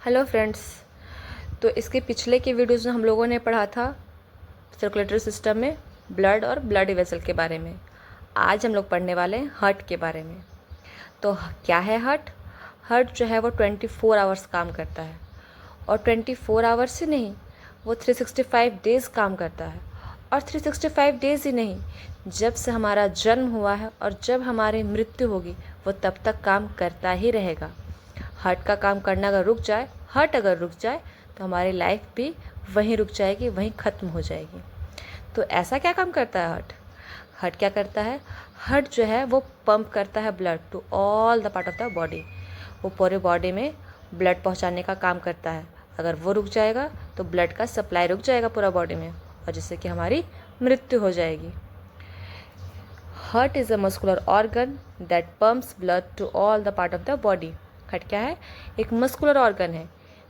Hello friends. तो इसके पिछले के वीडियोज़ में हम लोगों ने पढ़ा था सर्कुलेटरी सिस्टम में ब्लड और ब्लड वेसल के बारे में। आज हम लोग पढ़ने वाले हैं हार्ट के बारे में। तो क्या है हार्ट? हार्ट जो है वो 24 आवर्स काम करता है, और 24 आवर्स ही नहीं, वो 365 डेज़ काम करता है। और 365 डेज़ ही नहीं, जब से हमारा जन्म हुआ है और जब हमारी मृत्यु होगी वो तब तक काम करता ही रहेगा। हार्ट का काम करना अगर रुक जाए, हार्ट अगर रुक जाए तो हमारी लाइफ भी वहीं रुक जाएगी, वहीं ख़त्म हो जाएगी। तो ऐसा क्या काम करता है हार्ट? हार्ट क्या करता है? हार्ट जो है वो पंप करता है blood to all the part of the body. वो पूरे बॉडी में ब्लड पहुंचाने का काम करता है। अगर वो रुक जाएगा तो ब्लड का सप्लाई रुक जाएगा पूरा बॉडी में, और जिससे कि हमारी मृत्यु हो जाएगी। Heart is a muscular organ that pumps blood to all the part of the body. Heart क्या है? एक मस्कुलर ऑर्गन है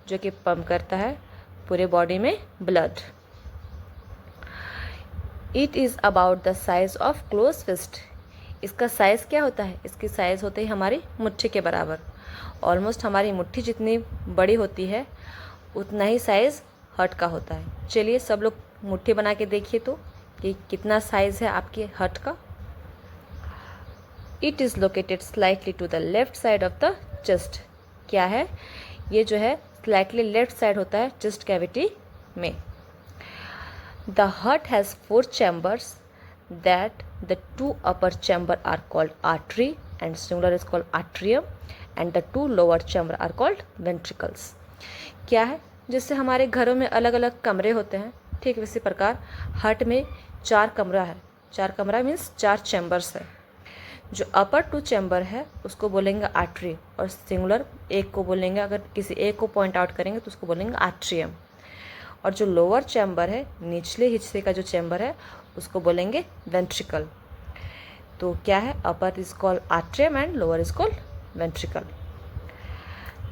जो कि पंप करता है पूरे बॉडी में blood. It is about the size of close fist. इसका साइज़ क्या होता है? इसकी साइज़ होती है हमारी मुट्ठी के बराबर। ऑलमोस्ट हमारी मुट्ठी जितनी बड़ी होती है उतना ही साइज़ हार्ट का होता है। चलिए सब लोग मुट्ठी बना के देखिए तो कि कितना साइज़ है आपके हार्ट का। It is located slightly to the left side of the chest. क्या है? ये जो है स्लाइटली लेफ्ट साइड होता है चेस्ट कैविटी में। The heart has 4 chambers that the 2 upper chamber are called artery and singular is called atrium and the 2 lower chamber are called ventricles। क्या है? जैसे हमारे घरों में अलग अलग कमरे होते हैं, ठीक वैसे प्रकार हार्ट में 4 कमरा है। 4 कमरा मीन्स 4 चैम्बर्स है। जो अपर 2 चैम्बर है उसको बोलेंगे आर्टरी, और सिंगुलर एक को बोलेंगे, अगर किसी एक को पॉइंट आउट करेंगे तो उसको बोलेंगे आर्ट्रियम। और जो लोअर चैम्बर है, निचले हिस्से का जो चैम्बर है, उसको बोलेंगे वेंट्रिकल। तो क्या है? Upper is called atrium and lower is called ventricle.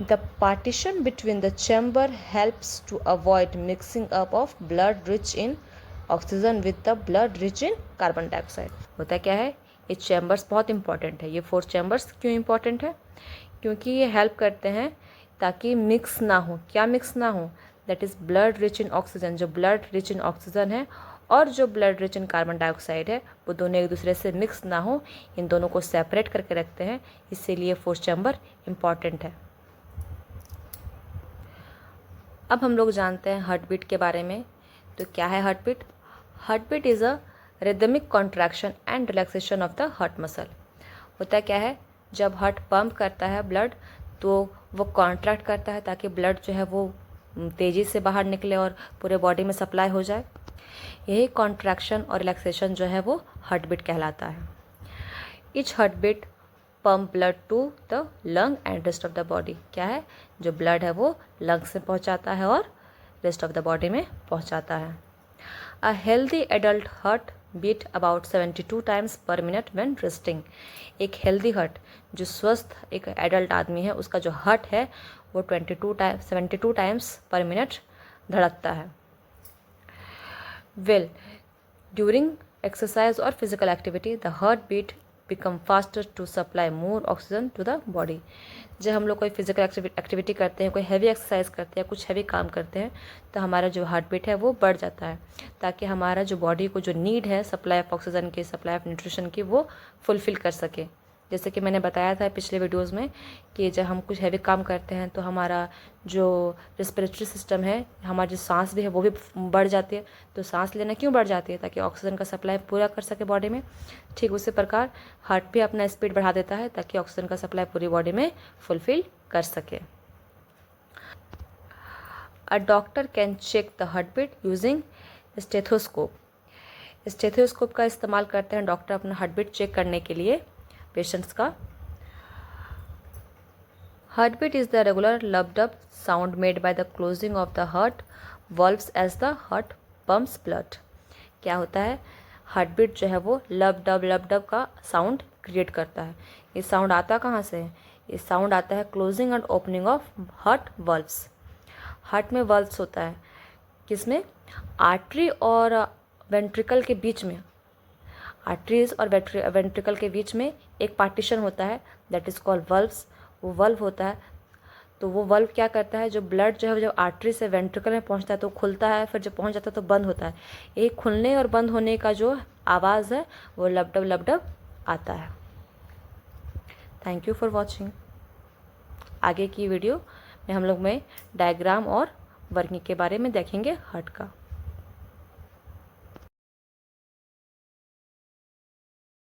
The partition between the chamber helps to avoid mixing up of blood rich in oxygen with the blood rich in carbon dioxide. होता क्या है? ये chambers बहुत important है। ये 4 chambers क्यों important है? क्योंकि ये हेल्प करते हैं ताकि मिक्स ना हो। क्या मिक्स ना हो? That is blood rich in oxygen. जो ब्लड रिच इन ऑक्सीजन है और जो blood rich in carbon dioxide है वो दोनों एक दूसरे से मिक्स ना हो, इन दोनों को सेपरेट करके रखते हैं। इसीलिए 4 चैम्बर इम्पॉर्टेंट है। अब हम लोग जानते हैं हार्ट बीट के बारे में। तो क्या है heart beat? Heart beat is a rhythmic contraction and relaxation of the heart muscle. होता क्या है? जब हार्ट पंप करता है ब्लड तो वो कॉन्ट्रैक्ट करता है ताकि ब्लड जो है वो तेज़ी से बाहर निकले और पूरे बॉडी में सप्लाई हो जाए। यही कॉन्ट्रैक्शन और रिलैक्सेशन जो है वो हार्ट बीट कहलाता है। Each heart beat pump blood to the lung and rest of the body. क्या है? जो ब्लड है वो लंग से पहुंचाता है और रेस्ट ऑफ द बॉडी में पहुंचाता है। A healthy adult heart beat about 72 times per minute when resting. एक हेल्दी हार्ट, जो स्वस्थ एक एडल्ट आदमी है, उसका जो हार्ट है वो 72 टाइम्स पर मिनट धड़कता है। वेल, ड्यूरिंग एक्सरसाइज और physical activity the heart beat become faster to supply more oxygen to the body. जब हम लोग कोई फिजिकल एक्टिविटी करते हैं, कोई हैवी एक्सरसाइज करते हैं, कुछ हैवी काम करते हैं, तो हमारा जो हार्ट बीट है वो बढ़ जाता है, ताकि हमारा जो बॉडी को जो नीड है सप्लाई ऑफ ऑक्सीजन की, सप्लाई ऑफ न्यूट्रिशन की, वो फुलफ़िल कर सके। जैसे कि मैंने बताया था पिछले वीडियोज़ में कि जब हम कुछ हैवी काम करते हैं तो हमारा जो रेस्पिरेटरी सिस्टम है, हमारी जो सांस भी है वो भी बढ़ जाती है। तो सांस लेना क्यों बढ़ जाती है? ताकि ऑक्सीजन का सप्लाई पूरा कर सके बॉडी में। ठीक उसी प्रकार हार्ट भी अपना स्पीड बढ़ा देता है ताकि ऑक्सीजन का सप्लाई पूरी बॉडी में फुलफिल कर सके। A doctor can check the heart beat using stethoscope. Stethoscope का इस्तेमाल करते हैं डॉक्टर अपना हार्ट बीट चेक करने के लिए पेशेंट्स का। Heart beat is the regular lub dub sound made by the closing of the heart valves as the heart pumps blood. क्या होता है? हार्ट बीट जो है वो लब डब का साउंड क्रिएट करता है। ये साउंड आता कहाँ से है? ये साउंड आता है closing and opening of heart valves. Heart में वॉल्व्स होता है, किसमें? आर्टरी और वेंट्रिकल के बीच में। आर्टरीज और वेंट्रिकल के बीच में एक पार्टीशन होता है, दैट इज़ कॉल्ड वल्व्स। वो वल्व होता है। तो वो वल्व क्या करता है, जो ब्लड जो है जब आर्टरी से वेंट्रिकल में पहुंचता है तो खुलता है, फिर जब पहुंच जाता है तो बंद होता है। ये खुलने और बंद होने का जो आवाज़ है वो लबडब लबडब आता है। Thank you for watching. आगे की वीडियो में हम लोग डायग्राम और वर्किंग के बारे में देखेंगे हार्ट का।